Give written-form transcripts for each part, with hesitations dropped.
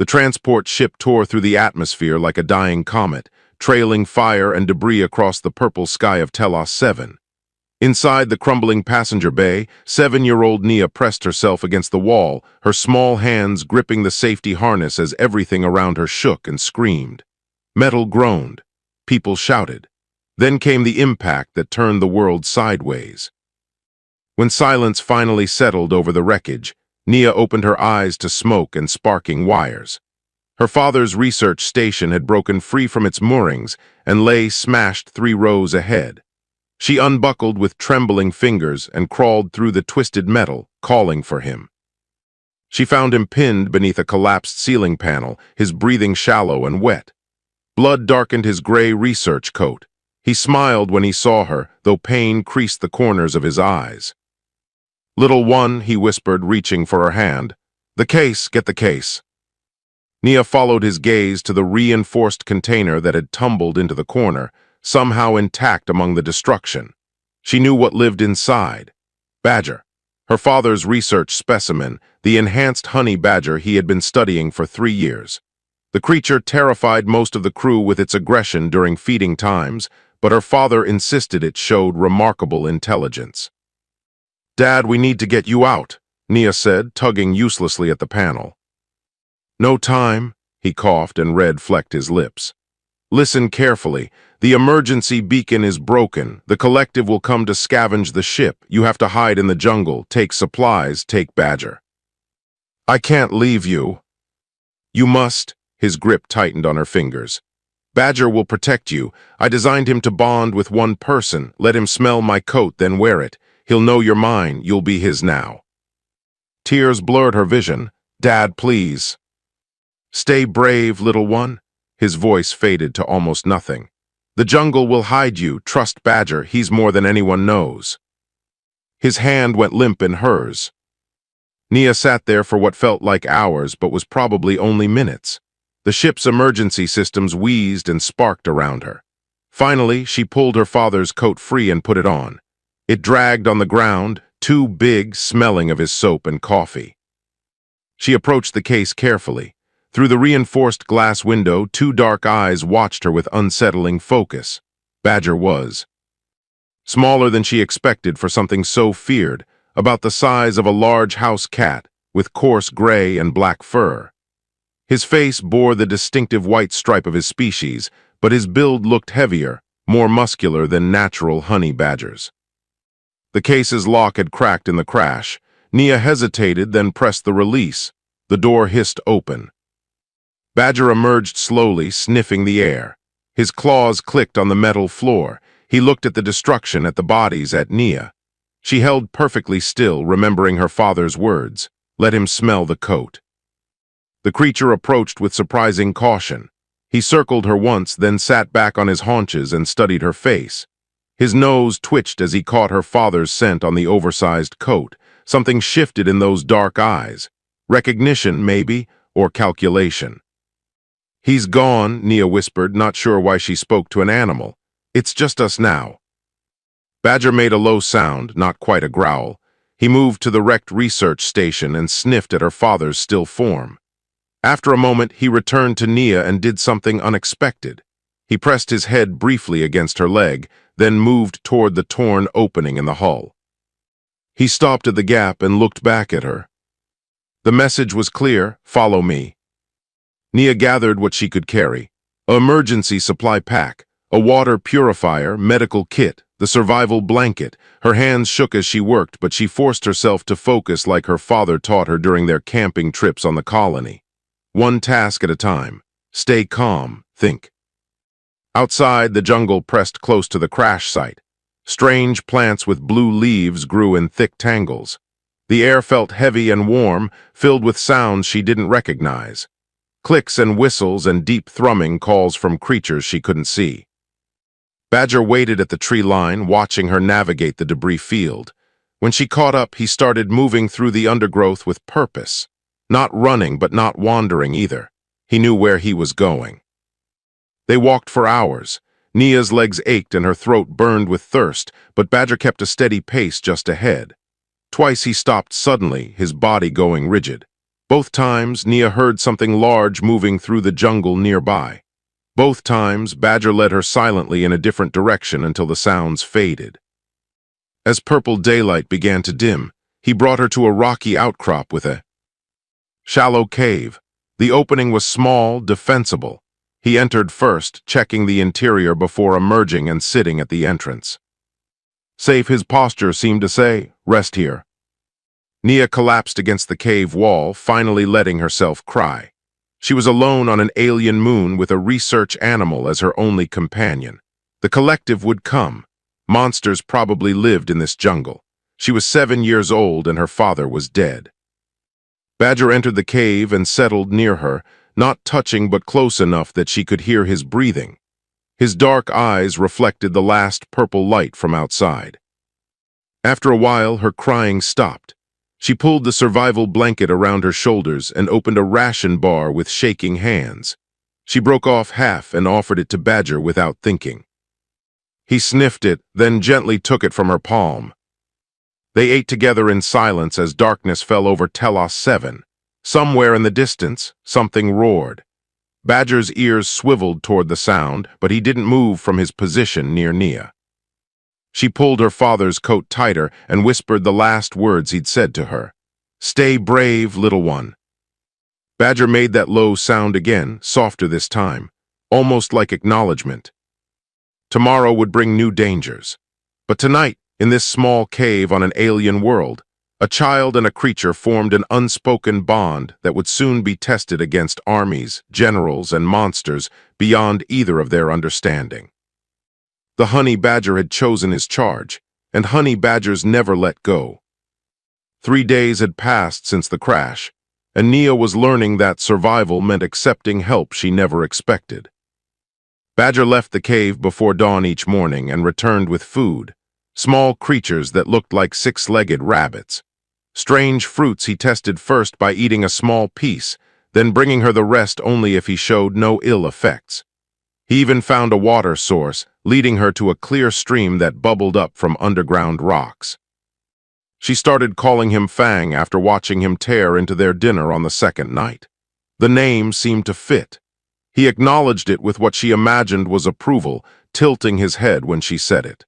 The transport ship tore through the atmosphere like a dying comet, trailing fire and debris across the purple sky of Telos 7. Inside the crumbling passenger bay, 7-year-old Nia pressed herself against the wall, her small hands gripping the safety harness as everything around her shook and screamed. Metal groaned. People shouted. Then came the impact that turned the world sideways. When silence finally settled over the wreckage, Nia opened her eyes to smoke and sparking wires. Her father's research station had broken free from its moorings and lay smashed 3 rows ahead. She unbuckled with trembling fingers and crawled through the twisted metal, calling for him. She found him pinned beneath a collapsed ceiling panel, his breathing shallow and wet. Blood darkened his gray research coat. He smiled when he saw her, though pain creased the corners of his eyes. "Little one," he whispered, reaching for her hand. "The case, get the case." Nia followed his gaze to the reinforced container that had tumbled into the corner, somehow intact among the destruction. She knew what lived inside. Badger. Her father's research specimen, the enhanced honey badger he had been studying for 3 years. The creature terrified most of the crew with its aggression during feeding times, but her father insisted it showed remarkable intelligence. "Dad, we need to get you out," Nia said, tugging uselessly at the panel. "No time," he coughed and red flecked his lips. "Listen carefully. The emergency beacon is broken. The collective will come to scavenge the ship. You have to hide in the jungle. Take supplies. Take Badger." "I can't leave you." "You must." His grip tightened on her fingers. "Badger will protect you. I designed him to bond with one person. Let him smell my coat, then wear it. He'll know you're mine. You'll be his now." Tears blurred her vision. "Dad, please." "Stay brave, little one." His voice faded to almost nothing. "The jungle will hide you. Trust Badger. He's more than anyone knows." His hand went limp in hers. Nia sat there for what felt like hours, but was probably only minutes. The ship's emergency systems wheezed and sparked around her. Finally, she pulled her father's coat free and put it on. It dragged on the ground, too big, smelling of his soap and coffee. She approached the case carefully. Through the reinforced glass window, 2 dark eyes watched her with unsettling focus. Badger was smaller than she expected for something so feared, about the size of a large house cat, with coarse gray and black fur. His face bore the distinctive white stripe of his species, but his build looked heavier, more muscular than natural honey badgers. The case's lock had cracked in the crash. Nia hesitated, then pressed the release. The door hissed open. Badger emerged slowly, sniffing the air. His claws clicked on the metal floor. He looked at the destruction, at the bodies, at Nia. She held perfectly still, remembering her father's words. Let him smell the coat. The creature approached with surprising caution. He circled her once, then sat back on his haunches and studied her face. His nose twitched as he caught her father's scent on the oversized coat. Something shifted in those dark eyes. Recognition, maybe, or calculation. "He's gone," Nia whispered, not sure why she spoke to an animal. "It's just us now." Badger made a low sound, not quite a growl. He moved to the wrecked research station and sniffed at her father's still form. After a moment, he returned to Nia and did something unexpected. He pressed his head briefly against her leg, then moved toward the torn opening in the hull. He stopped at the gap and looked back at her. The message was clear: follow me. Nia gathered what she could carry: an emergency supply pack, a water purifier, medical kit, the survival blanket. Her hands shook as she worked, but she forced herself to focus like her father taught her during their camping trips on the colony. One task at a time. Stay calm, think. Outside, the jungle pressed close to the crash site. Strange plants with blue leaves grew in thick tangles. The air felt heavy and warm, filled with sounds she didn't recognize. Clicks and whistles and deep thrumming calls from creatures she couldn't see. Badger waited at the tree line, watching her navigate the debris field. When she caught up, he started moving through the undergrowth with purpose. Not running, but not wandering either. He knew where he was going. They walked for hours. Nia's legs ached and her throat burned with thirst, but Badger kept a steady pace just ahead. Twice he stopped suddenly, his body going rigid. Both times, Nia heard something large moving through the jungle nearby. Both times, Badger led her silently in a different direction until the sounds faded. As purple daylight began to dim, he brought her to a rocky outcrop with a shallow cave. The opening was small, defensible. He entered first, checking the interior before emerging and sitting at the entrance. Safe, his posture seemed to say, "Rest here." Nia collapsed against the cave wall, finally letting herself cry. She was alone on an alien moon with a research animal as her only companion. The collective would come. Monsters probably lived in this jungle. She was 7 years old and her father was dead. Badger entered the cave and settled near her, not touching but close enough that she could hear his breathing. His dark eyes reflected the last purple light from outside. After a while, her crying stopped. She pulled the survival blanket around her shoulders and opened a ration bar with shaking hands. She broke off half and offered it to Badger without thinking. He sniffed it, then gently took it from her palm. They ate together in silence as darkness fell over Telos 7. Somewhere in the distance, something roared. Badger's ears swiveled toward the sound, but he didn't move from his position near Nia. She pulled her father's coat tighter and whispered the last words he'd said to her. "Stay brave, little one." Badger made that low sound again, softer this time, almost like acknowledgement. Tomorrow would bring new dangers. But tonight, in this small cave on an alien world, a child and a creature formed an unspoken bond that would soon be tested against armies, generals, and monsters beyond either of their understanding. The honey badger had chosen his charge, and honey badgers never let go. 3 days had passed since the crash, and Nia was learning that survival meant accepting help she never expected. Badger left the cave before dawn each morning and returned with food, small creatures that looked like 6-legged rabbits. Strange fruits he tested first by eating a small piece, then bringing her the rest only if he showed no ill effects. He even found a water source, leading her to a clear stream that bubbled up from underground rocks. She started calling him Fang after watching him tear into their dinner on the second night. The name seemed to fit. He acknowledged it with what she imagined was approval, tilting his head when she said it.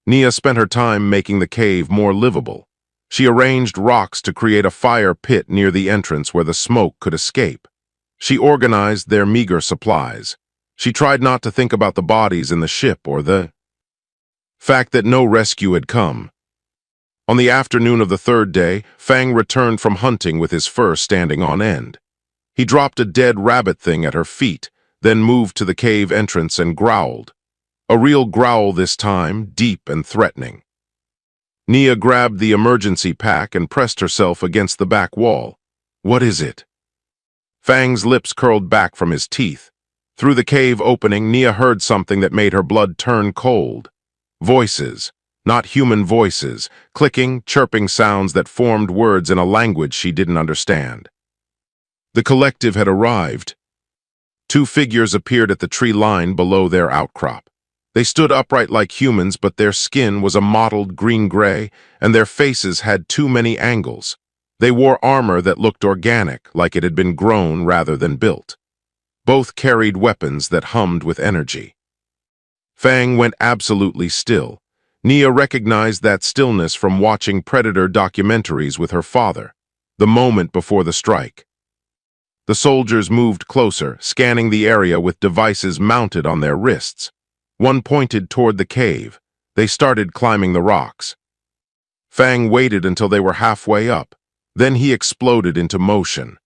Nia spent her time making the cave more livable. She arranged rocks to create a fire pit near the entrance where the smoke could escape. She organized their meager supplies. She tried not to think about the bodies in the ship or the fact that no rescue had come. On the afternoon of the third day, Fang returned from hunting with his fur standing on end. He dropped a dead rabbit thing at her feet, then moved to the cave entrance and growled. A real growl this time, deep and threatening. Nia grabbed the emergency pack and pressed herself against the back wall. "What is it?" Fang's lips curled back from his teeth. Through the cave opening, Nia heard something that made her blood turn cold. Voices, not human voices, clicking, chirping sounds that formed words in a language she didn't understand. The collective had arrived. 2 figures appeared at the tree line below their outcrop. They stood upright like humans, but their skin was a mottled green-gray, and their faces had too many angles. They wore armor that looked organic, like it had been grown rather than built. Both carried weapons that hummed with energy. Fang went absolutely still. Nia recognized that stillness from watching Predator documentaries with her father, the moment before the strike. The soldiers moved closer, scanning the area with devices mounted on their wrists. One pointed toward the cave. They started climbing the rocks. Fang waited until they were halfway up. Then he exploded into motion.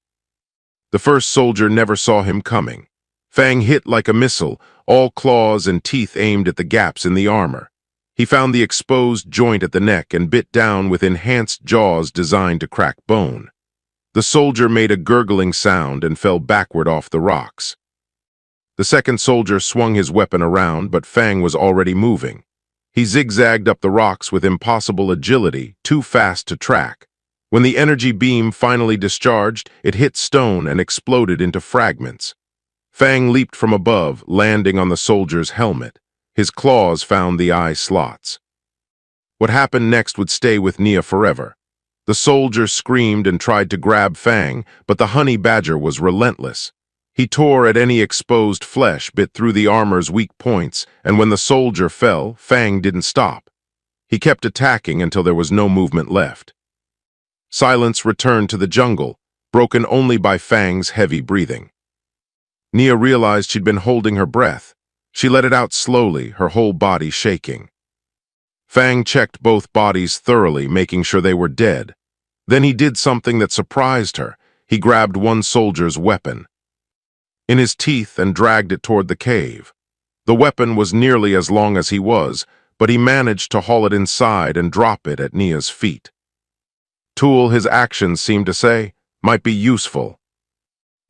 The first soldier never saw him coming. Fang hit like a missile, all claws and teeth aimed at the gaps in the armor. He found the exposed joint at the neck and bit down with enhanced jaws designed to crack bone. The soldier made a gurgling sound and fell backward off the rocks. The second soldier swung his weapon around, but Fang was already moving. He zigzagged up the rocks with impossible agility, too fast to track. When the energy beam finally discharged, it hit stone and exploded into fragments. Fang leaped from above, landing on the soldier's helmet. His claws found the eye slots. What happened next would stay with Nia forever. The soldier screamed and tried to grab Fang, but the honey badger was relentless. He tore at any exposed flesh, bit through the armor's weak points, and when the soldier fell, Fang didn't stop. He kept attacking until there was no movement left. Silence returned to the jungle, broken only by Fang's heavy breathing. Nia realized she'd been holding her breath. She let it out slowly, her whole body shaking. Fang checked both bodies thoroughly, making sure they were dead. Then he did something that surprised her. He grabbed one soldier's weapon in his teeth and dragged it toward the cave. The weapon was nearly as long as he was, but he managed to haul it inside and drop it at Nia's feet. Tool, his actions seemed to say, might be useful.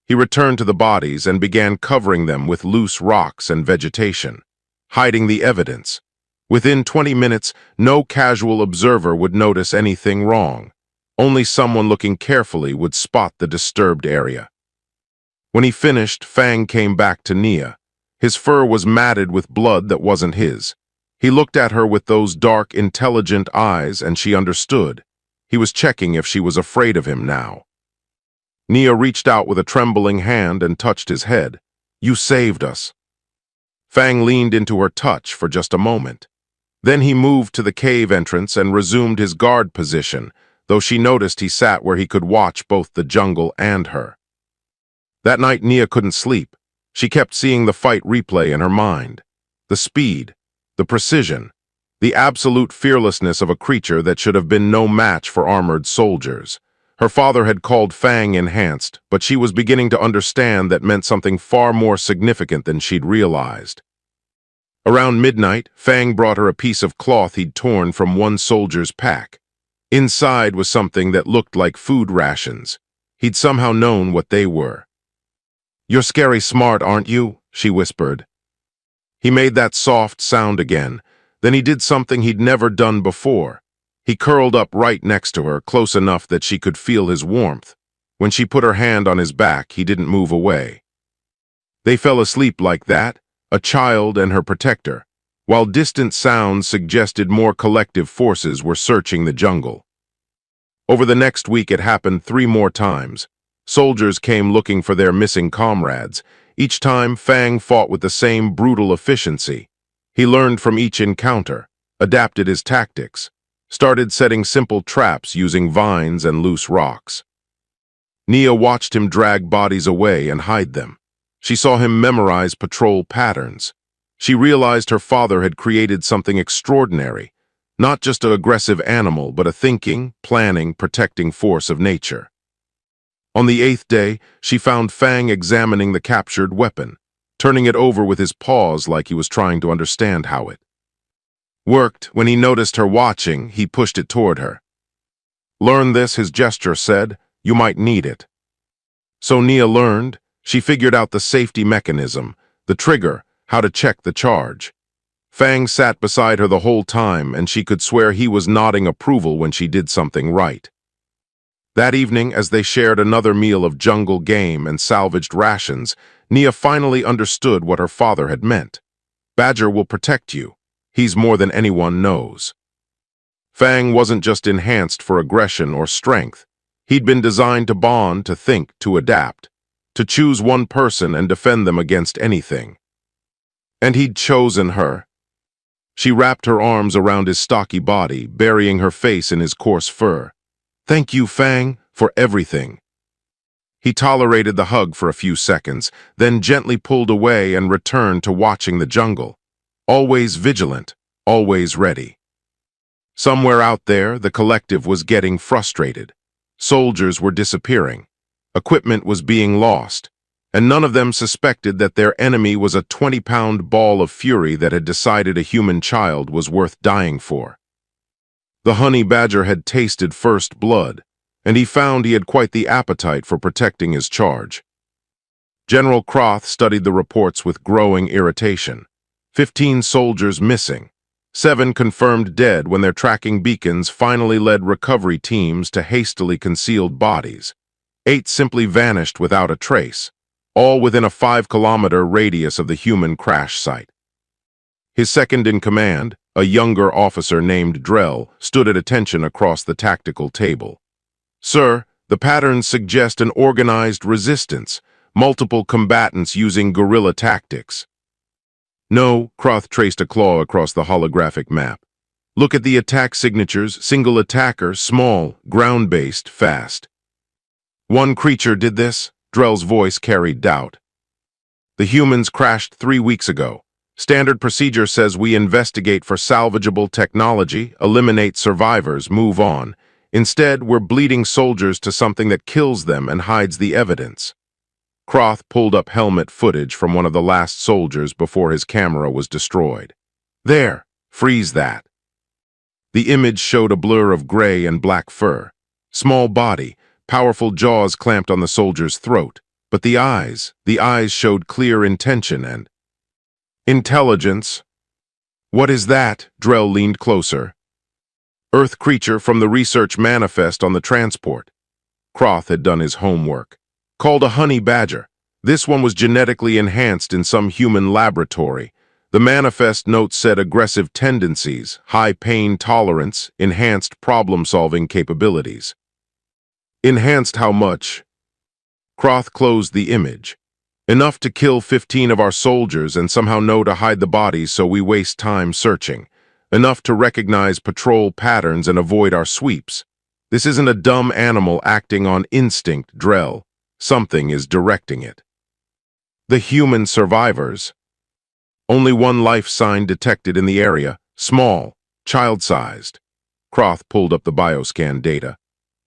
He returned to the bodies and began covering them with loose rocks and vegetation, hiding the evidence. Within 20 minutes, no casual observer would notice anything wrong. Only someone looking carefully would spot the disturbed area. When he finished, Fang came back to Nia. His fur was matted with blood that wasn't his. He looked at her with those dark, intelligent eyes, and she understood. He was checking if she was afraid of him now. Nia reached out with a trembling hand and touched his head. "You saved us." Fang leaned into her touch for just a moment. Then he moved to the cave entrance and resumed his guard position, though she noticed he sat where he could watch both the jungle and her. That night, Nia couldn't sleep. She kept seeing the fight replay in her mind. The speed, the precision, the absolute fearlessness of a creature that should have been no match for armored soldiers. Her father had called Fang enhanced, but she was beginning to understand that meant something far more significant than she'd realized. Around midnight, Fang brought her a piece of cloth he'd torn from one soldier's pack. Inside was something that looked like food rations. He'd somehow known what they were. "You're scary smart, aren't you?" she whispered. He made that soft sound again. Then he did something he'd never done before. He curled up right next to her, close enough that she could feel his warmth. When she put her hand on his back, he didn't move away. They fell asleep like that, a child and her protector, while distant sounds suggested more collective forces were searching the jungle. Over the next week, it happened 3 more times. Soldiers came looking for their missing comrades. Each time, Fang fought with the same brutal efficiency. He learned from each encounter, adapted his tactics, started setting simple traps using vines and loose rocks. Nia watched him drag bodies away and hide them. She saw him memorize patrol patterns. She realized her father had created something extraordinary, not just an aggressive animal, but a thinking, planning, protecting force of nature. On the 8th day, she found Fang examining the captured weapon, turning it over with his paws like he was trying to understand how it worked. When he noticed her watching, he pushed it toward her. "Learn this," his gesture said. "You might need it." So Nia learned. She figured out the safety mechanism, the trigger, how to check the charge. Fang sat beside her the whole time, and she could swear he was nodding approval when she did something right. That evening, as they shared another meal of jungle game and salvaged rations, Nia finally understood what her father had meant. Badger will protect you. He's more than anyone knows. Fang wasn't just enhanced for aggression or strength. He'd been designed to bond, to think, to adapt, to choose one person and defend them against anything. And he'd chosen her. She wrapped her arms around his stocky body, burying her face in his coarse fur. "Thank you, Fang, for everything." He tolerated the hug for a few seconds, then gently pulled away and returned to watching the jungle. Always vigilant, always ready. Somewhere out there, the collective was getting frustrated. Soldiers were disappearing. Equipment was being lost. And none of them suspected that their enemy was a 20-pound ball of fury that had decided a human child was worth dying for. The honey badger had tasted first blood, and he found he had quite the appetite for protecting his charge. General Croth studied the reports with growing irritation. 15 soldiers missing. 7 confirmed dead when their tracking beacons finally led recovery teams to hastily concealed bodies. 8 simply vanished without a trace, all within a 5-kilometer radius of the human crash site. His second-in-command, a younger officer named Drell, stood at attention across the tactical table. Sir, the patterns suggest an organized resistance, multiple combatants using guerrilla tactics. No, Croth traced a claw across the holographic map. Look at the attack signatures: single attacker, small, ground-based, fast. One creature did this? Drell's voice carried doubt. The humans crashed 3 weeks ago. Standard procedure says we investigate for salvageable technology, eliminate survivors, move on. Instead, we're bleeding soldiers to something that kills them and hides the evidence. Croth pulled up helmet footage from one of the last soldiers before his camera was destroyed. There, freeze that. The image showed a blur of gray and black fur. Small body, powerful jaws clamped on the soldier's throat. But the eyes showed clear intention and intelligence. What is that? Drell leaned closer. Earth creature from the research manifest on the transport. Croth had done his homework. Called a honey badger. This one was genetically enhanced in some human laboratory. The manifest note said aggressive tendencies, high pain tolerance, enhanced problem-solving capabilities. Enhanced how much? Croth closed the image. Enough to kill 15 of our soldiers and somehow know to hide the bodies so we waste time searching. Enough to recognize patrol patterns and avoid our sweeps. This isn't a dumb animal acting on instinct, Drell. Something is directing it. The human survivors. Only one life sign detected in the area, small, child-sized. Croth pulled up the bioscan data.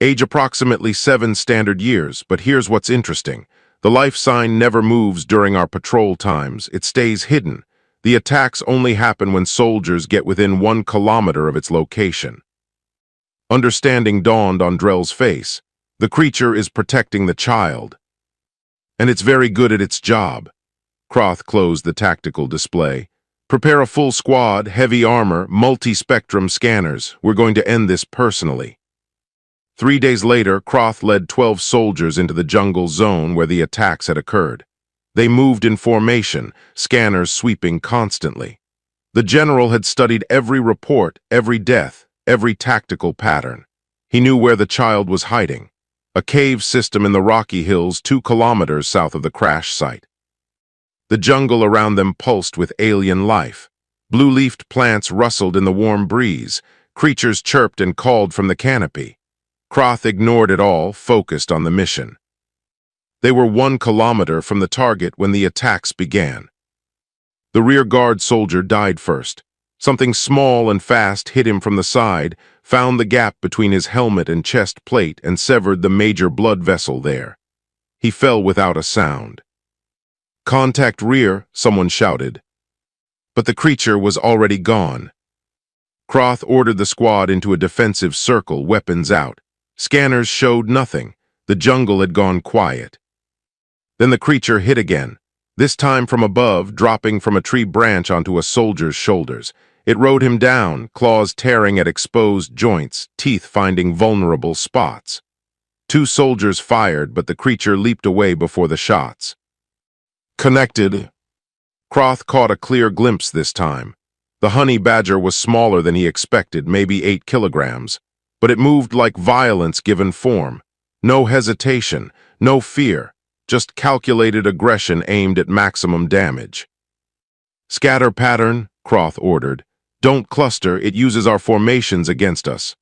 Age approximately 7 standard years, but here's what's interesting. The life sign never moves during our patrol times. It stays hidden. The attacks only happen when soldiers get within 1 kilometer of its location. Understanding dawned on Drell's face. The creature is protecting the child. And it's very good at its job. Croth closed the tactical display. Prepare a full squad, heavy armor, multi-spectrum scanners. We're going to end this personally. 3 days later, Croth led 12 soldiers into the jungle zone where the attacks had occurred. They moved in formation, scanners sweeping constantly. The general had studied every report, every death, every tactical pattern. He knew where the child was hiding. A cave system in the Rocky Hills 2 kilometers south of the crash site. The jungle around them pulsed with alien life. Blue-leafed plants rustled in the warm breeze. Creatures chirped and called from the canopy. Croth ignored it all, focused on the mission. They were 1 kilometer from the target when the attacks began. The rear guard soldier died first. Something small and fast hit him from the side, found the gap between his helmet and chest plate, and severed the major blood vessel there. He fell without a sound. Contact rear, someone shouted. But the creature was already gone. Croth ordered the squad into a defensive circle, weapons out. Scanners showed nothing. The jungle had gone quiet. Then the creature hit again, this time from above, dropping from a tree branch onto a soldier's shoulders. It rode him down, claws tearing at exposed joints, teeth finding vulnerable spots. 2 soldiers fired, but the creature leaped away before the shots. Connected. Croth caught a clear glimpse this time. The honey badger was smaller than he expected, maybe 8 kilograms. But it moved like violence given form. No hesitation, no fear, just calculated aggression aimed at maximum damage. Scatter pattern, Croth ordered. Don't cluster, it uses our formations against us.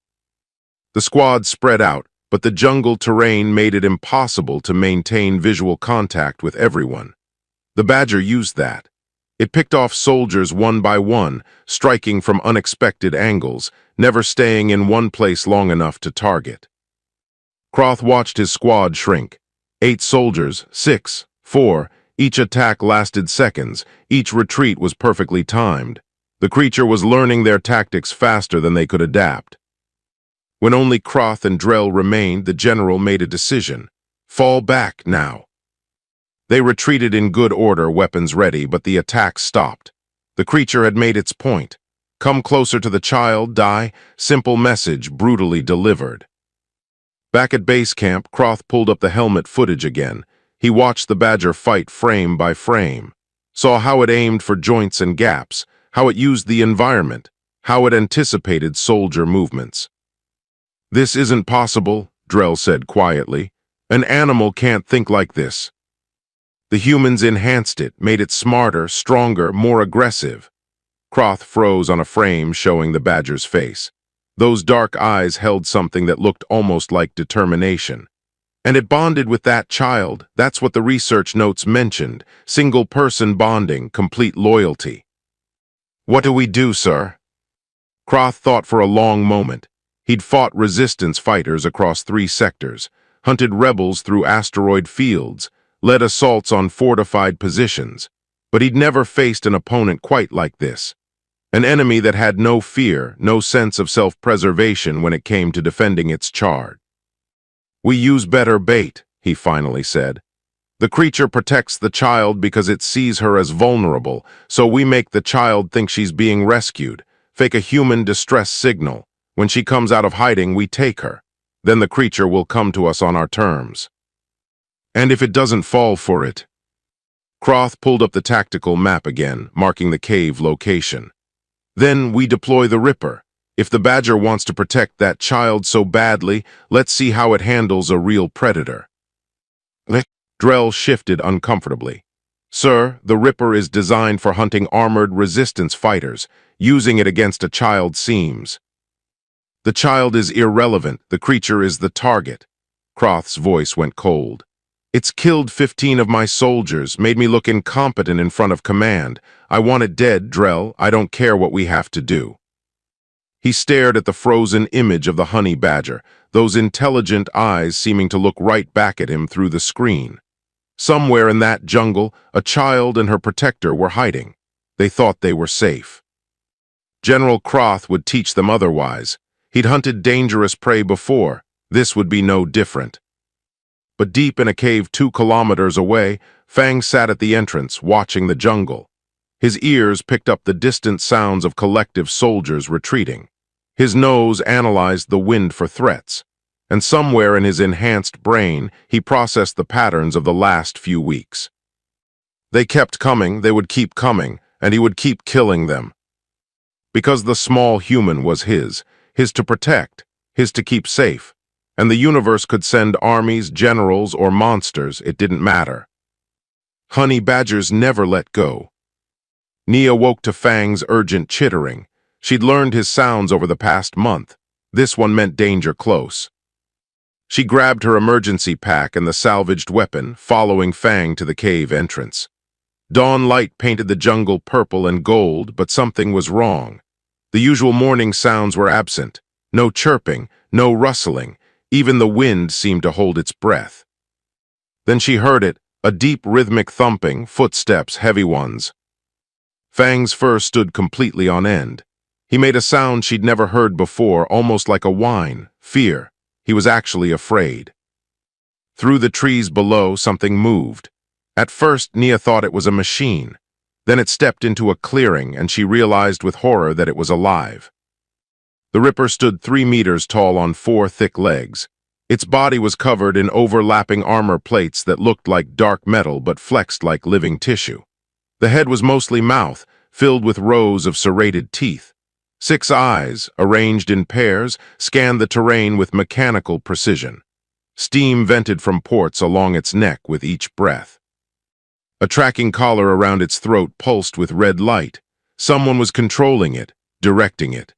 The squad spread out, but the jungle terrain made it impossible to maintain visual contact with everyone. The badger used that. It picked off soldiers one by one, striking from unexpected angles, never staying in one place long enough to target. Croth watched his squad shrink. 8 soldiers, 6, 4, each attack lasted seconds, each retreat was perfectly timed. The creature was learning their tactics faster than they could adapt. When only Croth and Drell remained, the general made a decision. Fall back now. They retreated in good order, weapons ready, but the attack stopped. The creature had made its point. Come closer to the child, die. Simple message, brutally delivered. Back at base camp, Croth pulled up the helmet footage again. He watched the badger fight frame by frame. Saw how it aimed for joints and gaps, how it used the environment, how it anticipated soldier movements. This isn't possible, Drell said quietly. An animal can't think like this. The humans enhanced it, made it smarter, stronger, more aggressive. Croth froze on a frame showing the badger's face. Those dark eyes held something that looked almost like determination. And it bonded with that child. That's what the research notes mentioned. Single-person bonding, complete loyalty. What do we do, sir? Croth thought for a long moment. He'd fought resistance fighters across 3 sectors, hunted rebels through asteroid fields, led assaults on fortified positions. But he'd never faced an opponent quite like this. An enemy that had no fear, no sense of self-preservation when it came to defending its charge. We use better bait, he finally said. The creature protects the child because it sees her as vulnerable, so we make the child think she's being rescued, fake a human distress signal. When she comes out of hiding, we take her. Then the creature will come to us on our terms. And if it doesn't fall for it? Croth pulled up the tactical map again, marking the cave location. Then we deploy the Ripper. If the badger wants to protect that child so badly, let's see how it handles a real predator. Drell shifted uncomfortably. Sir, the Ripper is designed for hunting armored resistance fighters. Using it against a child seems. The child is irrelevant. The creature is the target. Croth's voice went cold. It's killed 15 of my soldiers, made me look incompetent in front of command. I want it dead, Drell. I don't care what we have to do. He stared at the frozen image of the honey badger, those intelligent eyes seeming to look right back at him through the screen. Somewhere in that jungle, a child and her protector were hiding. They thought they were safe. General Croth would teach them otherwise. He'd hunted dangerous prey before. This would be no different. But deep in a cave 2 kilometers away, Fang sat at the entrance, watching the jungle. His ears picked up the distant sounds of collective soldiers retreating. His nose analyzed the wind for threats. And somewhere in his enhanced brain, he processed the patterns of the last few weeks. They kept coming, they would keep coming, and he would keep killing them. Because the small human was his to protect, his to keep safe. And the universe could send armies, generals, or monsters, it didn't matter. Honey badgers never let go. Nia woke to Fang's urgent chittering. She'd learned his sounds over the past month. This one meant danger close. She grabbed her emergency pack and the salvaged weapon, following Fang to the cave entrance. Dawn light painted the jungle purple and gold, but something was wrong. The usual morning sounds were absent. No chirping, no rustling. Even the wind seemed to hold its breath. Then she heard it, a deep rhythmic thumping, footsteps, heavy ones. Fang's fur stood completely on end. He made a sound she'd never heard before, almost like a whine, fear. He was actually afraid. Through the trees below, something moved. At first, Nia thought it was a machine. Then it stepped into a clearing, and she realized with horror that it was alive. The Ripper stood 3 meters tall on 4 thick legs. Its body was covered in overlapping armor plates that looked like dark metal but flexed like living tissue. The head was mostly mouth, filled with rows of serrated teeth. 6 eyes, arranged in pairs, scanned the terrain with mechanical precision. Steam vented from ports along its neck with each breath. A tracking collar around its throat pulsed with red light. Someone was controlling it, directing it.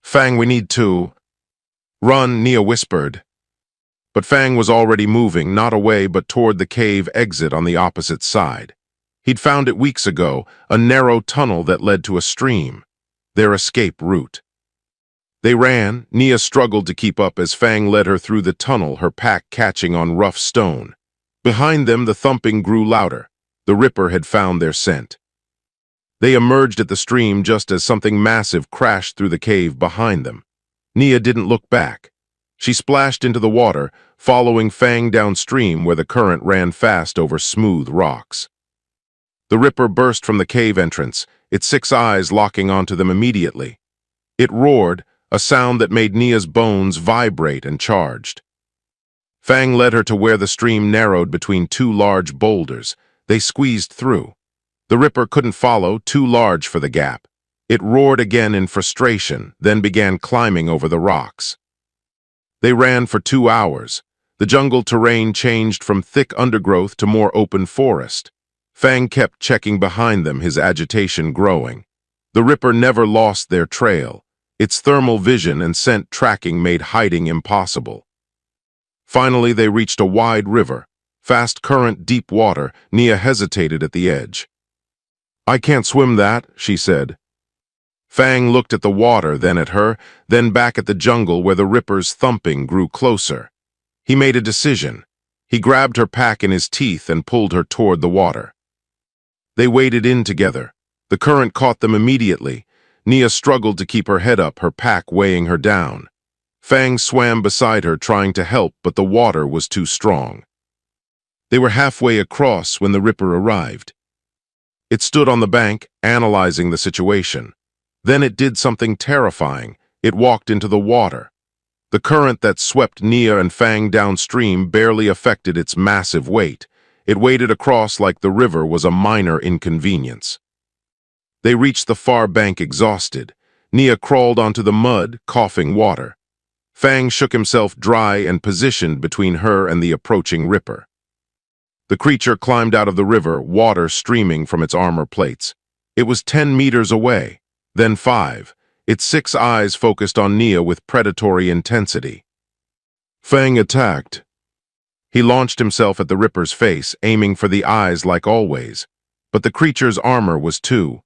Fang, we need to run, Nia whispered. But Fang was already moving, not away but toward the cave exit on the opposite side. He'd found it weeks ago, a narrow tunnel that led to a stream. Their escape route. They ran. Nia struggled to keep up as Fang led her through the tunnel, her pack catching on rough stone. Behind them, the thumping grew louder. The Ripper had found their scent. They emerged at the stream just as something massive crashed through the cave behind them. Nia didn't look back. She splashed into the water, following Fang downstream where the current ran fast over smooth rocks. The Ripper burst from the cave entrance, its 6 eyes locking onto them immediately. It roared, a sound that made Nia's bones vibrate and charged. Fang led her to where the stream narrowed between 2 large boulders. They squeezed through. The Ripper couldn't follow, too large for the gap. It roared again in frustration, then began climbing over the rocks. They ran for 2 hours. The jungle terrain changed from thick undergrowth to more open forest. Fang kept checking behind them, his agitation growing. The Ripper never lost their trail. Its thermal vision and scent tracking made hiding impossible. Finally, they reached a wide river. Fast current, deep water. Nia hesitated at the edge. "I can't swim that," she said. Fang looked at the water, then at her, then back at the jungle where the Ripper's thumping grew closer. He made a decision. He grabbed her pack in his teeth and pulled her toward the water. They waded in together. The current caught them immediately. Nia struggled to keep her head up, her pack weighing her down. Fang swam beside her, trying to help, but the water was too strong. They were halfway across when the Ripper arrived. It stood on the bank, analyzing the situation. Then it did something terrifying. It walked into the water. The current that swept Nia and Fang downstream barely affected its massive weight. It waded across like the river was a minor inconvenience. They reached the far bank exhausted. Nia crawled onto the mud, coughing water. Fang shook himself dry and positioned between her and the approaching Ripper. The creature climbed out of the river, water streaming from its armor plates. It was 10 meters away, then 5. Its 6 eyes focused on Nia with predatory intensity. Fang attacked. He launched himself at the Ripper's face, aiming for the eyes like always. But the creature's armor was too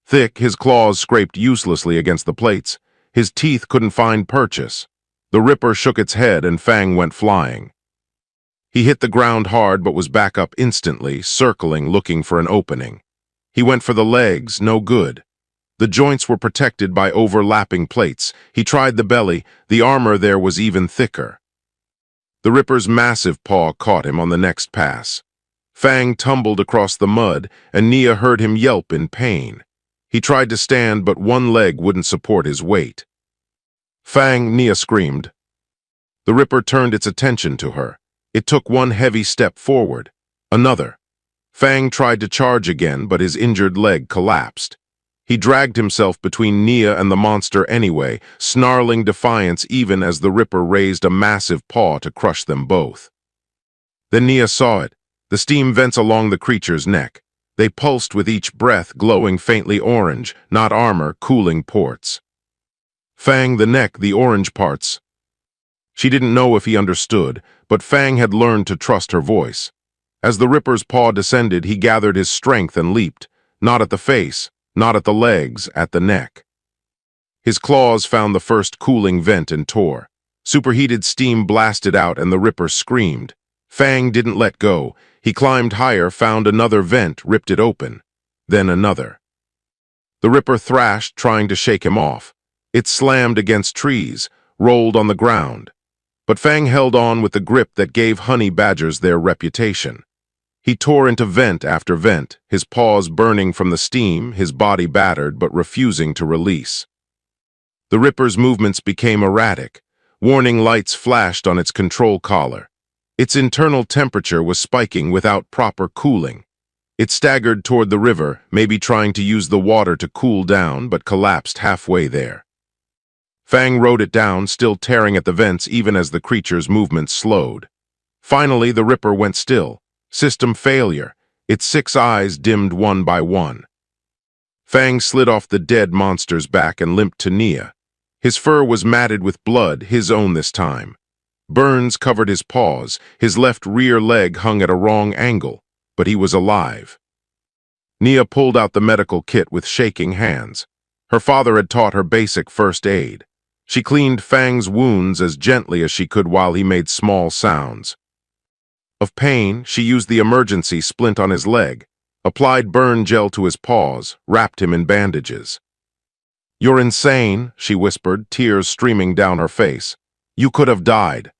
thick. His claws scraped uselessly against the plates. His teeth couldn't find purchase. The Ripper shook its head and Fang went flying. He hit the ground hard but was back up instantly, circling, looking for an opening. He went for the legs, no good. The joints were protected by overlapping plates. He tried the belly. The armor there was even thicker. The Ripper's massive paw caught him on the next pass. Fang tumbled across the mud, and Nia heard him yelp in pain. He tried to stand, but one leg wouldn't support his weight. "Fang!" Nia screamed. The Ripper turned its attention to her. It took one heavy step forward. Another. Fang tried to charge again, but his injured leg collapsed. He dragged himself between Nia and the monster anyway, snarling defiance even as the Ripper raised a massive paw to crush them both. Then Nia saw it, the steam vents along the creature's neck. They pulsed with each breath, glowing faintly orange, not armor, cooling ports. Fang, the neck, the orange parts. She didn't know if he understood, but Fang had learned to trust her voice. As the Ripper's paw descended, he gathered his strength and leaped, not at the face, not at the legs, at the neck. His claws found the first cooling vent and tore. Superheated steam blasted out and the Ripper screamed. Fang didn't let go. He climbed higher, found another vent, ripped it open. Then another. The Ripper thrashed, trying to shake him off. It slammed against trees, rolled on the ground. But Fang held on with the grip that gave honey badgers their reputation. He tore into vent after vent, his paws burning from the steam, his body battered but refusing to release. The Ripper's movements became erratic. Warning lights flashed on its control collar. Its internal temperature was spiking without proper cooling. It staggered toward the river, maybe trying to use the water to cool down, but collapsed halfway there. Fang rode it down, still tearing at the vents even as the creature's movements slowed. Finally, the Ripper went still. System failure. Its 6 eyes dimmed one by one. Fang slid off the dead monster's back and limped to Nia. His fur was matted with blood, his own this time. Burns covered his paws. His left rear leg hung at a wrong angle, but he was alive. Nia pulled out the medical kit with shaking hands. Her father had taught her basic first aid. She cleaned Fang's wounds as gently as she could while he made small sounds. Of pain, she used the emergency splint on his leg, applied burn gel to his paws, wrapped him in bandages. "You're insane," she whispered, tears streaming down her face. "You could have died."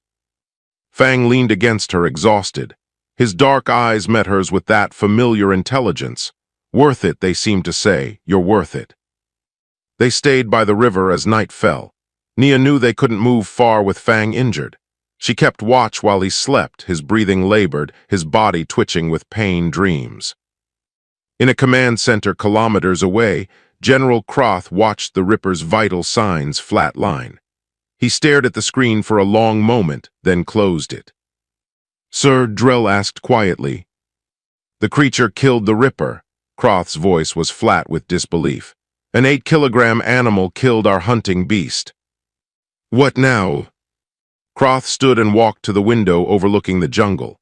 Fang leaned against her, exhausted. His dark eyes met hers with that familiar intelligence. "Worth it," they seemed to say, "you're worth it." They stayed by the river as night fell. Nia knew they couldn't move far with Fang injured. She kept watch while he slept, his breathing labored, his body twitching with pain dreams. In a command center kilometers away, General Croth watched the Ripper's vital signs flatline. He stared at the screen for a long moment, then closed it. "Sir," Drell asked quietly. "The creature killed the Ripper." Croth's voice was flat with disbelief. "An 8-kilogram animal killed our hunting beast." "What now?" Croth stood and walked to the window overlooking the jungle.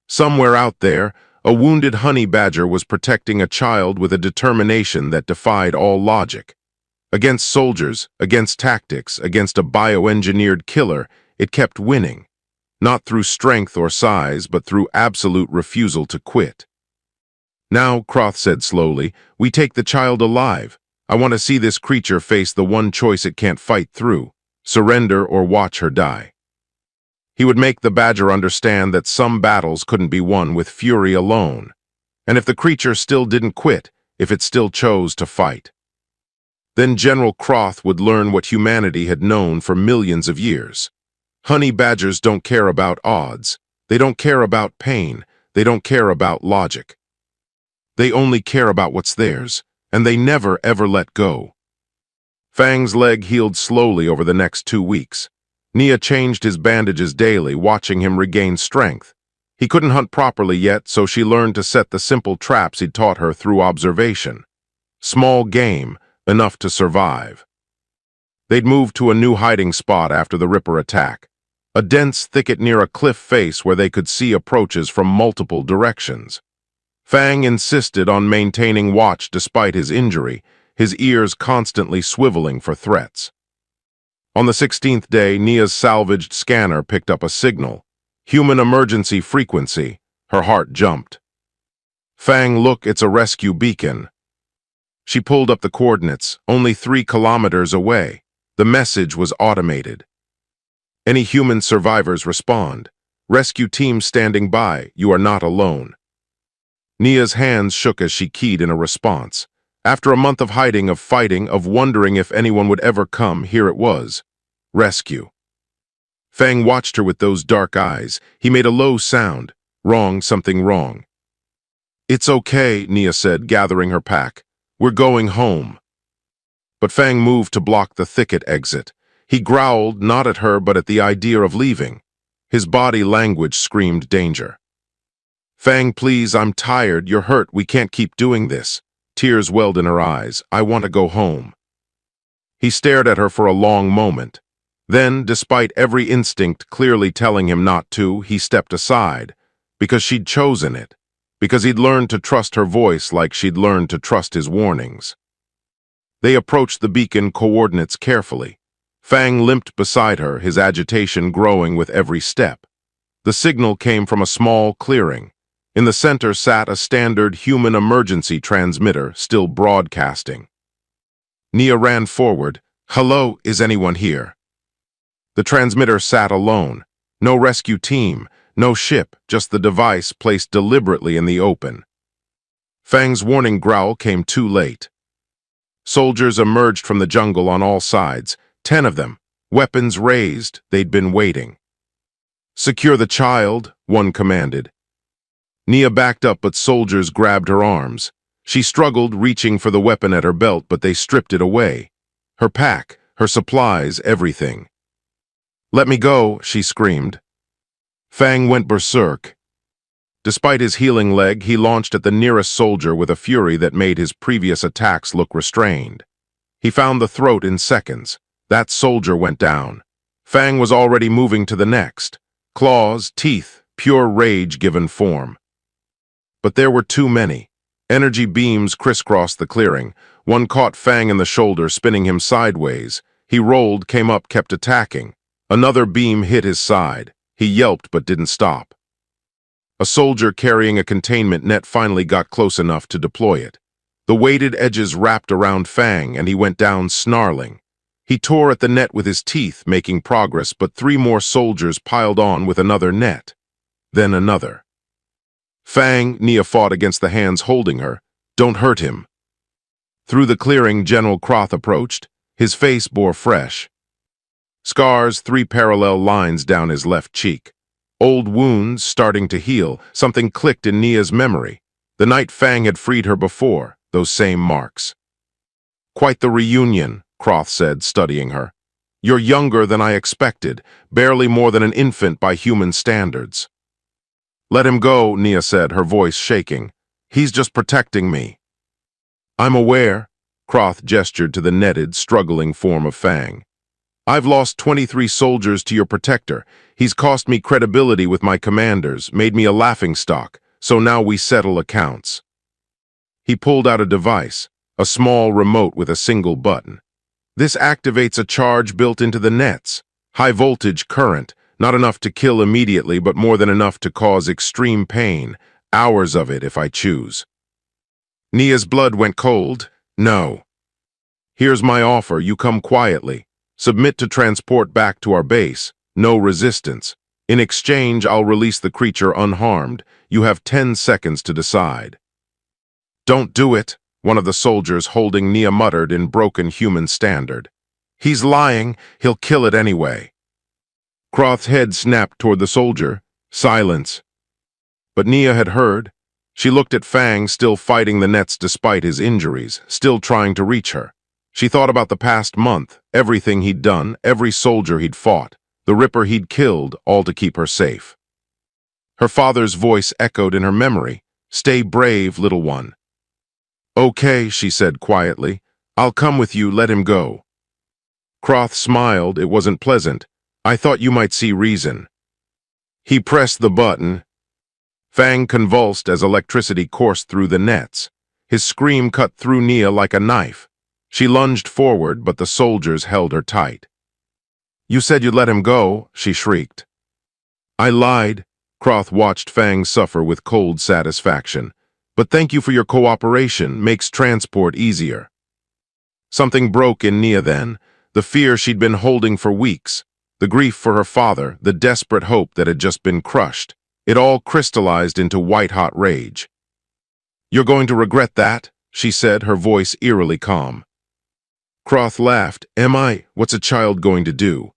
Somewhere out there, a wounded honey badger was protecting a child with a determination that defied all logic. Against soldiers, against tactics, against a bioengineered killer, it kept winning. Not through strength or size, but through absolute refusal to quit. "Now," Croth said slowly, "we take the child alive. I want to see this creature face the one choice it can't fight through: surrender or watch her die." He would make the badger understand that some battles couldn't be won with fury alone. And if the creature still didn't quit, if it still chose to fight, then General Croth would learn what humanity had known for millions of years. Honey badgers don't care about odds. They don't care about pain. They don't care about logic. They only care about what's theirs, and they never ever let go. Fang's leg healed slowly over the next 2 weeks. Nia changed his bandages daily, watching him regain strength. He couldn't hunt properly yet, so she learned to set the simple traps he'd taught her through observation. Small game, enough to survive. They'd moved to a new hiding spot after the Ripper attack, a dense thicket near a cliff face where they could see approaches from multiple directions. Fang insisted on maintaining watch despite his injury, his ears constantly swiveling for threats. On the 16th day, Nia's salvaged scanner picked up a signal. Human emergency frequency. Her heart jumped. "Fang, look, it's a rescue beacon." She pulled up the coordinates, only 3 kilometers away. The message was automated. "Any human survivors respond. Rescue team standing by. You are not alone." Nia's hands shook as she keyed in a response. After a month of hiding, of fighting, of wondering if anyone would ever come, here it was. Rescue. Fang watched her with those dark eyes. He made a low sound. "Wrong, something wrong." "It's okay," Nia said, gathering her pack. "We're going home." But Fang moved to block the thicket exit. He growled, not at her, but at the idea of leaving. His body language screamed danger. "Fang, please, I'm tired. You're hurt. We can't keep doing this." Tears welled in her eyes. "I want to go home." He stared at her for a long moment. Then, despite every instinct clearly telling him not to, he stepped aside, because she'd chosen it, because he'd learned to trust her voice like she'd learned to trust his warnings. They approached the beacon coordinates carefully. Fang limped beside her, his agitation growing with every step. The signal came from a small clearing. In the center sat a standard human emergency transmitter, still broadcasting. Nia ran forward. "Hello, is anyone here?" The transmitter sat alone. No rescue team, no ship, just the device placed deliberately in the open. Fang's warning growl came too late. Soldiers emerged from the jungle on all sides, 10 of them, weapons raised. They'd been waiting. "Secure the child," one commanded. Nia backed up, but soldiers grabbed her arms. She struggled, reaching for the weapon at her belt, but they stripped it away. Her pack, her supplies, everything. "Let me go," she screamed. Fang went berserk. Despite his healing leg, he launched at the nearest soldier with a fury that made his previous attacks look restrained. He found the throat in seconds. That soldier went down. Fang was already moving to the next. Claws, teeth, pure rage given form. But there were too many. Energy beams crisscrossed the clearing. One caught Fang in the shoulder, spinning him sideways. He rolled, came up, kept attacking. Another beam hit his side. He yelped but didn't stop. A soldier carrying a containment net finally got close enough to deploy it. The weighted edges wrapped around Fang, and he went down snarling. He tore at the net with his teeth, making progress, but 3 more soldiers piled on with another net. Then another. "Fang," Nia fought against the hands holding her. "Don't hurt him." Through the clearing, General Croth approached. His face bore fresh scars, 3 parallel lines down his left cheek. Old wounds starting to heal. Something clicked in Nia's memory. The night Fang had freed her before, those same marks. "Quite the reunion," Croth said, studying her. You're younger than I expected, barely more than an infant by human standards. Let him go, Nia said, her voice shaking. He's just protecting me. I'm aware, Croth gestured to the netted, struggling form of Fang. I've lost 23 soldiers to your protector. He's cost me credibility with my commanders, made me a laughingstock, so now we settle accounts. He pulled out a device, a small remote with a single button. This activates a charge built into the nets. High voltage current, not enough to kill immediately, but more than enough to cause extreme pain, hours of it if I choose. Nia's blood went cold. No. Here's my offer, you come quietly. Submit to transport back to our base. No resistance. In exchange, I'll release the creature unharmed. You have 10 seconds to decide. Don't do it, one of the soldiers holding Nia muttered in broken human standard. He's lying. He'll kill it anyway. Croth's head snapped toward the soldier. Silence. But Nia had heard. She looked at Fang, still fighting the nets despite his injuries, still trying to reach her. She thought about the past month, everything he'd done, every soldier he'd fought, the Ripper he'd killed, all to keep her safe. Her father's voice echoed in her memory. Stay brave, little one. Okay, she said quietly. I'll come with you, let him go. Croth smiled. It wasn't pleasant. I thought you might see reason. He pressed the button. Fang convulsed as electricity coursed through the nets. His scream cut through Nia like a knife. She lunged forward, but the soldiers held her tight. You said you'd let him go, she shrieked. I lied. Croth watched Fang suffer with cold satisfaction. But thank you for your cooperation, makes transport easier. Something broke in Nia then, the fear she'd been holding for weeks, the grief for her father, the desperate hope that had just been crushed. It all crystallized into white-hot rage. You're going to regret that, she said, her voice eerily calm. Croth laughed. Am I? What's a child going to do?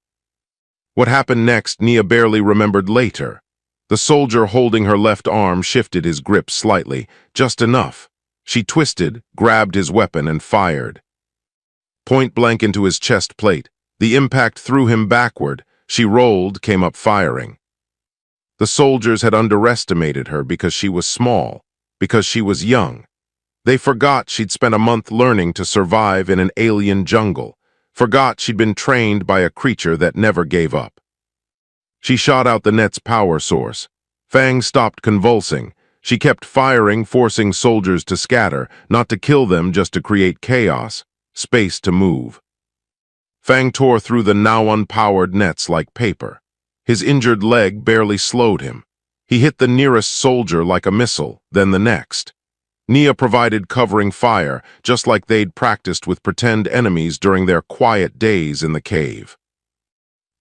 What happened next, Nia barely remembered later. The soldier holding her left arm shifted his grip slightly, just enough. She twisted, grabbed his weapon, and fired. Point blank into his chest plate. The impact threw him backward. She rolled, came up firing. The soldiers had underestimated her because she was small, because she was young. They forgot she'd spent a month learning to survive in an alien jungle, forgot she'd been trained by a creature that never gave up. She shot out the net's power source. Fang stopped convulsing. She kept firing, forcing soldiers to scatter, not to kill them, just to create chaos, space to move. Fang tore through the now unpowered nets like paper. His injured leg barely slowed him. He hit the nearest soldier like a missile, then the next. Nia provided covering fire, just like they'd practiced with pretend enemies during their quiet days in the cave.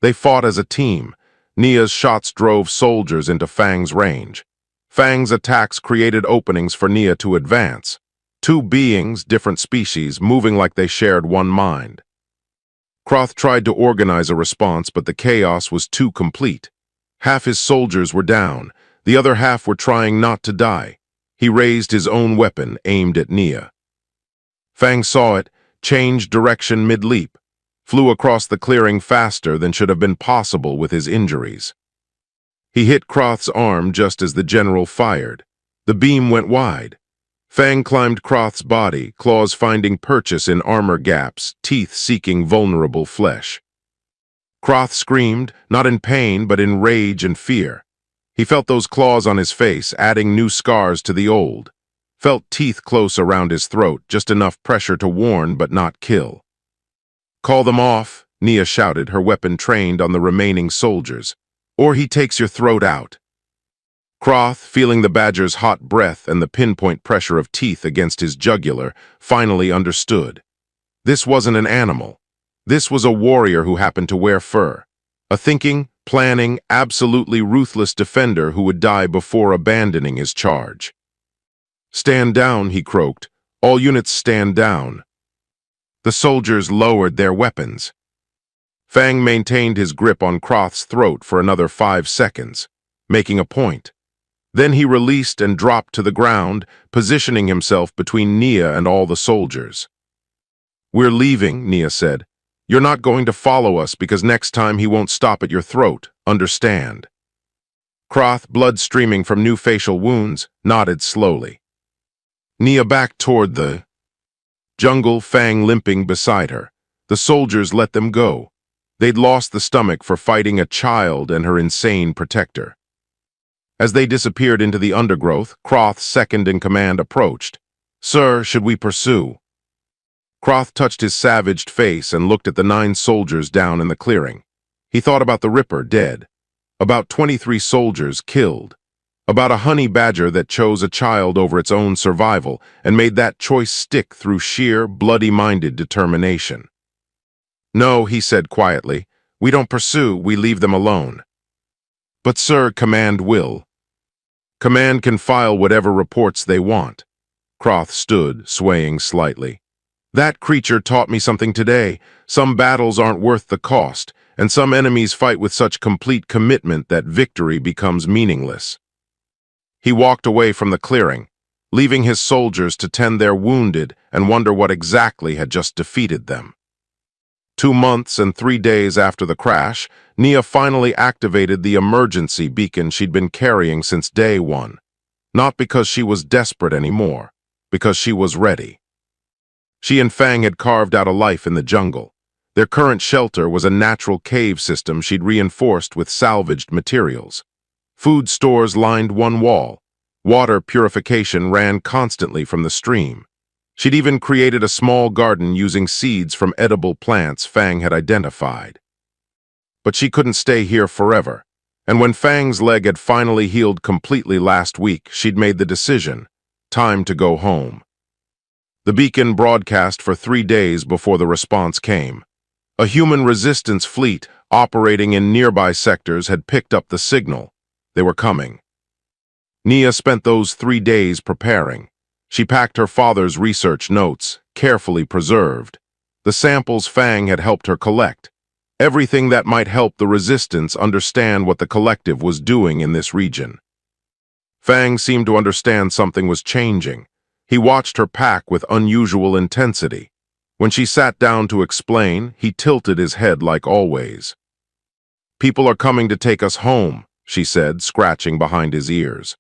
They fought as a team. Nia's shots drove soldiers into Fang's range. Fang's attacks created openings for Nia to advance. Two beings, different species, moving like they shared one mind. Croth tried to organize a response, but the chaos was too complete. Half his soldiers were down. The other half were trying not to die. He raised his own weapon, aimed at Nia. Fang saw it, changed direction mid-leap, flew across the clearing faster than should have been possible with his injuries. He hit Croth's arm just as the general fired. The beam went wide. Fang climbed Croth's body, claws finding purchase in armor gaps, teeth seeking vulnerable flesh. Croth screamed, not in pain but in rage and fear. He felt those claws on his face, adding new scars to the old. Felt teeth close around his throat, just enough pressure to warn but not kill. Call them off, Nia shouted, her weapon trained on the remaining soldiers. Or he takes your throat out. Croth, feeling the badger's hot breath and the pinpoint pressure of teeth against his jugular, finally understood. This wasn't an animal. This was a warrior who happened to wear fur. A thinking, planning, absolutely ruthless defender who would die before abandoning his charge. Stand down, he croaked. All units stand down. The soldiers lowered their weapons. Fang maintained his grip on Croth's throat for another 5 seconds, making a point. Then he released and dropped to the ground, positioning himself between Nia and all the soldiers. We're leaving, Nia said. You're not going to follow us because next time he won't stop at your throat, understand? Croth, blood streaming from new facial wounds, nodded slowly. Nia backed toward the jungle, Fang limping beside her. The soldiers let them go. They'd lost the stomach for fighting a child and her insane protector. As they disappeared into the undergrowth, Croth's second-in-command approached. "Sir, should we pursue?" Croth touched his savaged face and looked at the 9 soldiers down in the clearing. He thought about the Ripper dead, about 23 soldiers killed, about a honey badger that chose a child over its own survival and made that choice stick through sheer, bloody-minded determination. "No," he said quietly, "we don't pursue, we leave them alone." "But sir, Command will." "Command can file whatever reports they want." Croth stood, swaying slightly. "That creature taught me something today. Some battles aren't worth the cost, and some enemies fight with such complete commitment that victory becomes meaningless." He walked away from the clearing, leaving his soldiers to tend their wounded and wonder what exactly had just defeated them. 2 months and 3 days after the crash, Nia finally activated the emergency beacon she'd been carrying since day 1. Not because she was desperate anymore, because she was ready. She and Fang had carved out a life in the jungle. Their current shelter was a natural cave system she'd reinforced with salvaged materials. Food stores lined one wall. Water purification ran constantly from the stream. She'd even created a small garden using seeds from edible plants Fang had identified. But she couldn't stay here forever, and when Fang's leg had finally healed completely last week, she'd made the decision: time to go home. The beacon broadcast for 3 days before the response came. A human resistance fleet operating in nearby sectors had picked up the signal. They were coming. Nia spent those 3 days preparing. She packed her father's research notes, carefully preserved. The samples Fang had helped her collect. Everything that might help the resistance understand what the collective was doing in this region. Fang seemed to understand something was changing. He watched her pack with unusual intensity. When she sat down to explain, he tilted his head like always. "People are coming to take us home," she said, scratching behind his ears.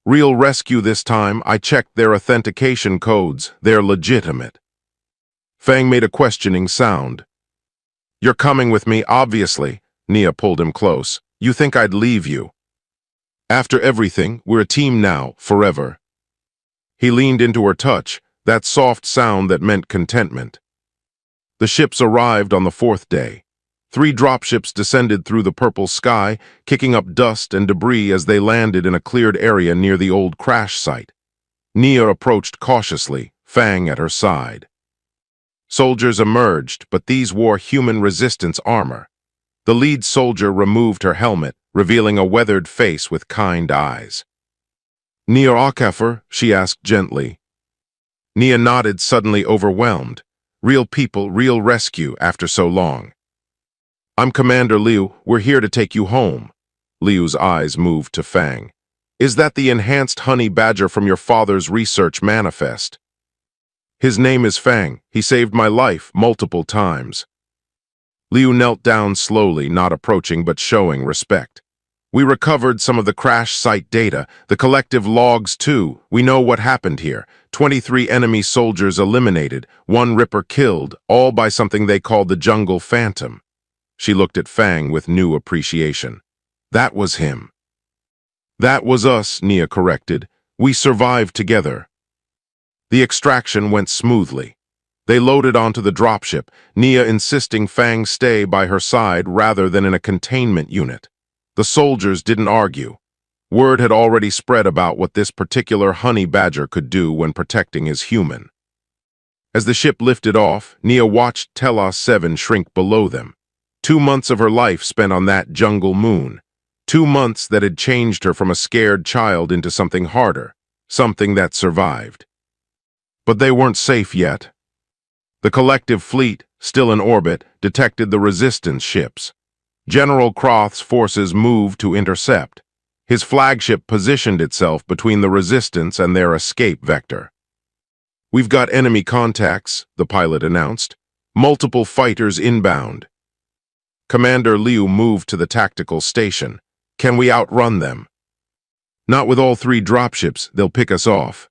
"Real rescue this time. I checked their authentication codes. They're legitimate." Fang made a questioning sound. "You're coming with me, obviously." Nia pulled him close. "You think I'd leave you?" "After everything, we're a team now, forever." He leaned into her touch, that soft sound that meant contentment. The ships arrived on the 4th day. 3 dropships descended through the purple sky, kicking up dust and debris as they landed in a cleared area near the old crash site. Nia approached cautiously, Fang at her side. Soldiers emerged, but these wore human resistance armor. The lead soldier removed her helmet, revealing a weathered face with kind eyes. "Nia Akafer?" she asked gently. Nia nodded, suddenly overwhelmed. Real people, real rescue after so long. "I'm Commander Liu. We're here to take you home." Liu's eyes moved to Fang. "Is that the enhanced honey badger from your father's research manifest?" "His name is Fang. He saved my life multiple times." Liu knelt down slowly, not approaching but showing respect. "We recovered some of the crash site data, the collective logs too. We know what happened here. 23 enemy soldiers eliminated, 1 Ripper killed, all by something they called the Jungle Phantom." She looked at Fang with new appreciation. "That was him." "That was us," Nia corrected. "We survived together." The extraction went smoothly. They loaded onto the dropship, Nia insisting Fang stay by her side rather than in a containment unit. The soldiers didn't argue. Word had already spread about what this particular honey badger could do when protecting his human. As the ship lifted off, Nia watched Telos 7 shrink below them. 2 months of her life spent on that jungle moon. 2 months that had changed her from a scared child into something harder, something that survived. But they weren't safe yet. The collective fleet, still in orbit, detected the resistance ships. General Croth's forces moved to intercept. His flagship positioned itself between the resistance and their escape vector. "We've got enemy contacts," the pilot announced. Multiple fighters inbound. Commander Liu moved to the tactical station. Can we outrun them? Not with all three dropships, they'll pick us off.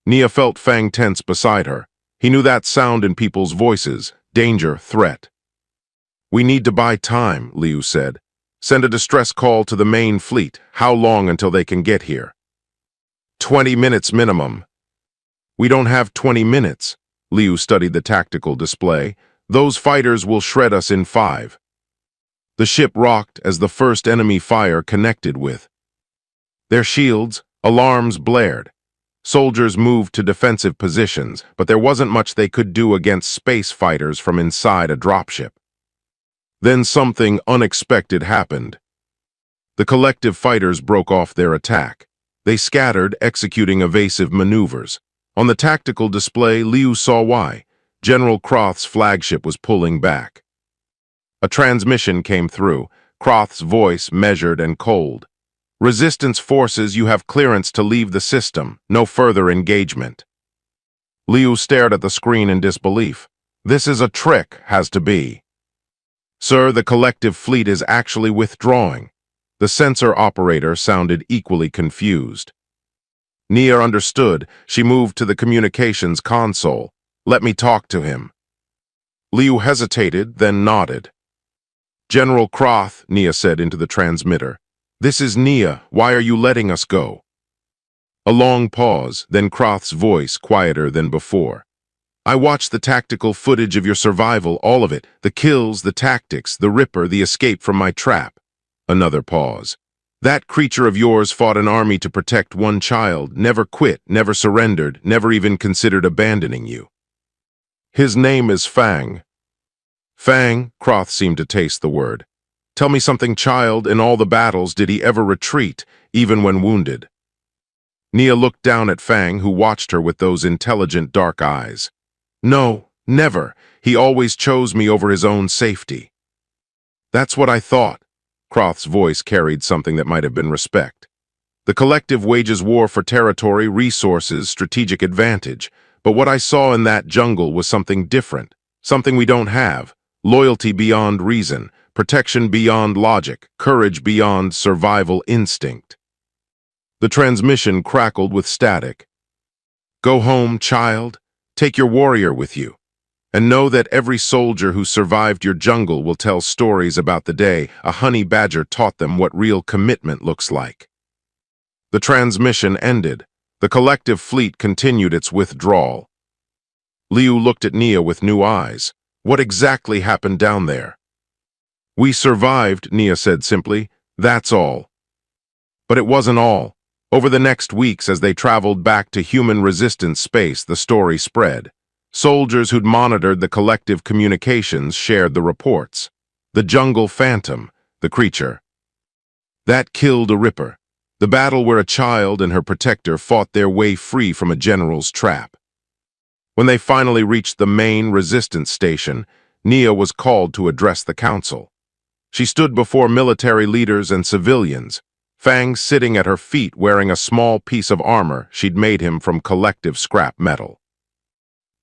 Nia felt Fang tense beside her. He knew that sound in people's voices. Danger, threat. We need to buy time, Liu said. Send a distress call to the main fleet. How long until they can get here? 20 minutes minimum. We don't have 20 minutes. Liu studied the tactical display. Those fighters will shred us in 5. The ship rocked as the first enemy fire connected with. Their shields, alarms blared. Soldiers moved to defensive positions, but there wasn't much they could do against space fighters from inside a dropship. Then something unexpected happened. The collective fighters broke off their attack. They scattered, executing evasive maneuvers. On the tactical display, Liu saw why. General Croth's flagship was pulling back. A transmission came through, Croth's voice measured and cold. Resistance forces, you have clearance to leave the system. No further engagement. Liu stared at the screen in disbelief. This is a trick, has to be. Sir, the collective fleet is actually withdrawing. The sensor operator sounded equally confused. Nia understood. She moved to the communications console. Let me talk to him. Liu hesitated, then nodded. General Croth, Nia said into the transmitter. This is Nia. Why are you letting us go? A long pause, then Croth's voice quieter than before. I watched the tactical footage of your survival, all of it. The kills, the tactics, the Ripper, the escape from my trap. Another pause. That creature of yours fought an army to protect one child, never quit, never surrendered, never even considered abandoning you. His name is Fang. Fang, Croth seemed to taste the word. Tell me something, child, in all the battles did he ever retreat, even when wounded? Nia looked down at Fang, who watched her with those intelligent dark eyes. No, never. He always chose me over his own safety. That's what I thought. Croth's voice carried something that might have been respect. The collective wages war for territory, resources, strategic advantage. But what I saw in that jungle was something different, something we don't have. Loyalty beyond reason, protection beyond logic, courage beyond survival instinct. The transmission crackled with static. Go home, child. Take your warrior with you. And know that every soldier who survived your jungle will tell stories about the day a honey badger taught them what real commitment looks like. The transmission ended. The collective fleet continued its withdrawal. Liu looked at Nia with new eyes. What exactly happened down there? We survived, Nia said simply. That's all. But it wasn't all. Over the next weeks, as they traveled back to human-resistant space, the story spread. Soldiers who'd monitored the collective communications shared the reports. The jungle phantom, the creature. That killed a Ripper. The battle where a child and her protector fought their way free from a general's trap. When they finally reached the main resistance station, Nia was called to address the council. She stood before military leaders and civilians, Fang sitting at her feet wearing a small piece of armor she'd made him from collective scrap metal.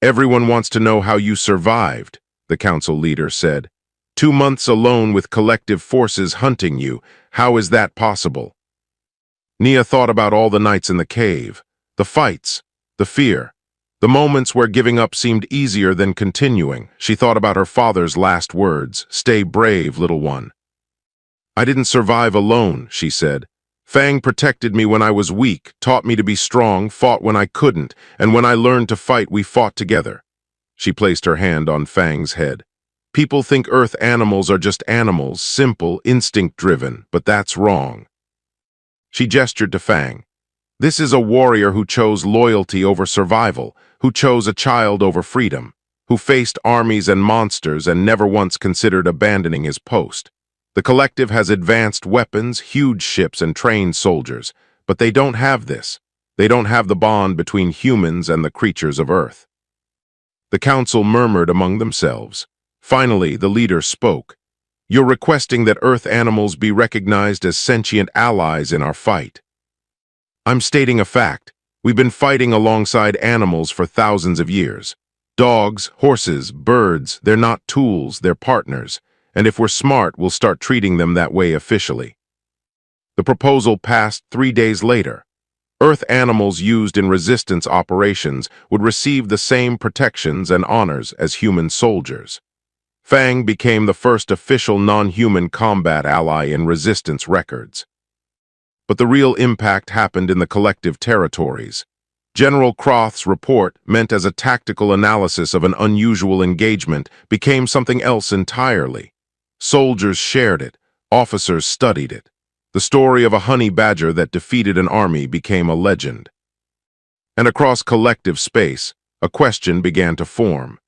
Everyone wants to know how you survived, the council leader said. 2 months alone with collective forces hunting you. How is that possible? Nia thought about all the nights in the cave, the fights, the fear, the moments where giving up seemed easier than continuing. She thought about her father's last words, "Stay brave, little one." I didn't survive alone, she said. Fang protected me when I was weak, taught me to be strong, fought when I couldn't, and when I learned to fight, we fought together. She placed her hand on Fang's head. People think Earth animals are just animals, simple, instinct-driven, but that's wrong. She gestured to Fang. This is a warrior who chose loyalty over survival, who chose a child over freedom, who faced armies and monsters and never once considered abandoning his post. The collective has advanced weapons, huge ships, and trained soldiers, but they don't have this. They don't have the bond between humans and the creatures of Earth. The council murmured among themselves. Finally, the leader spoke. You're requesting that Earth animals be recognized as sentient allies in our fight. I'm stating a fact. We've been fighting alongside animals for thousands of years. Dogs, horses, birds, they're not tools, they're partners, and if we're smart, we'll start treating them that way officially. The proposal passed 3 days later. Earth animals used in resistance operations would receive the same protections and honors as human soldiers. Fang became the first official non-human combat ally in resistance records. But the real impact happened in the collective territories. General Croth's report, meant as a tactical analysis of an unusual engagement, became something else entirely. Soldiers shared it, officers studied it. The story of a honey badger that defeated an army became a legend. And across collective space, a question began to form.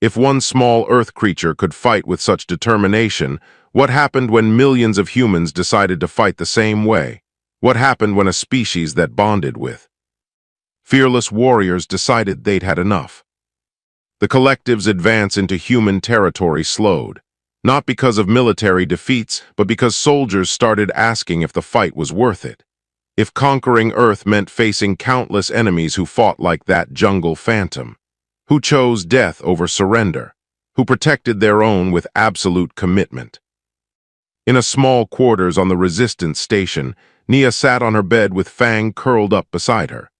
If one small Earth creature could fight with such determination, what happened when millions of humans decided to fight the same way? What happened when a species that bonded with fearless warriors decided they'd had enough? The collective's advance into human territory slowed, not because of military defeats, but because soldiers started asking if the fight was worth it. If conquering Earth meant facing countless enemies who fought like that jungle phantom, who chose death over surrender, who protected their own with absolute commitment. In a small quarters on the resistance station, Nia sat on her bed with Fang curled up beside her.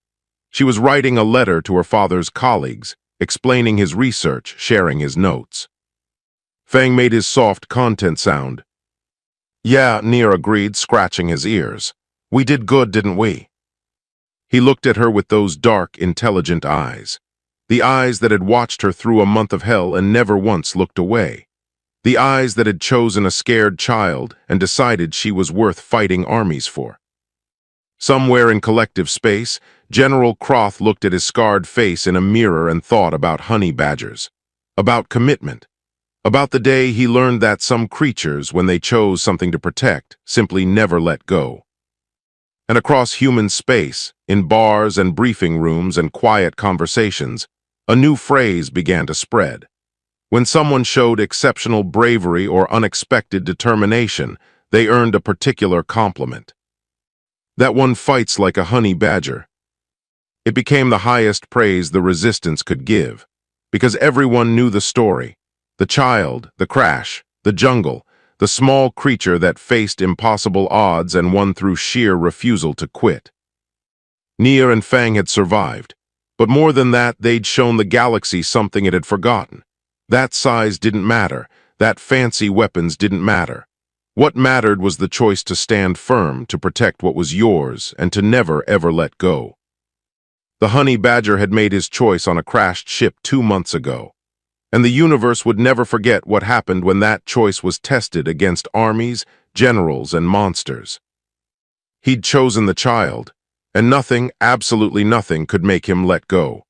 She was writing a letter to her father's colleagues, explaining his research, sharing his notes. Fang made his soft content sound. "Yeah," Nia agreed, scratching his ears. "We did good, didn't we?" He looked at her with those dark, intelligent eyes. The eyes that had watched her through a month of hell and never once looked away. The eyes that had chosen a scared child and decided she was worth fighting armies for. Somewhere in collective space, General Croth looked at his scarred face in a mirror and thought about honey badgers, about commitment, about the day he learned that some creatures, when they chose something to protect, simply never let go. And across human space, in bars and briefing rooms and quiet conversations, a new phrase began to spread. When someone showed exceptional bravery or unexpected determination, they earned a particular compliment. That one fights like a honey badger. It became the highest praise the resistance could give, because everyone knew the story. The child, the crash, the jungle, the small creature that faced impossible odds and won through sheer refusal to quit. Nia and Fang had survived, but more than that, they'd shown the galaxy something it had forgotten. That size didn't matter, that fancy weapons didn't matter. What mattered was the choice to stand firm, to protect what was yours, and to never ever let go. The honey badger had made his choice on a crashed ship 2 months ago. And the universe would never forget what happened when that choice was tested against armies, generals, and monsters. He'd chosen the child, and nothing, absolutely nothing, could make him let go.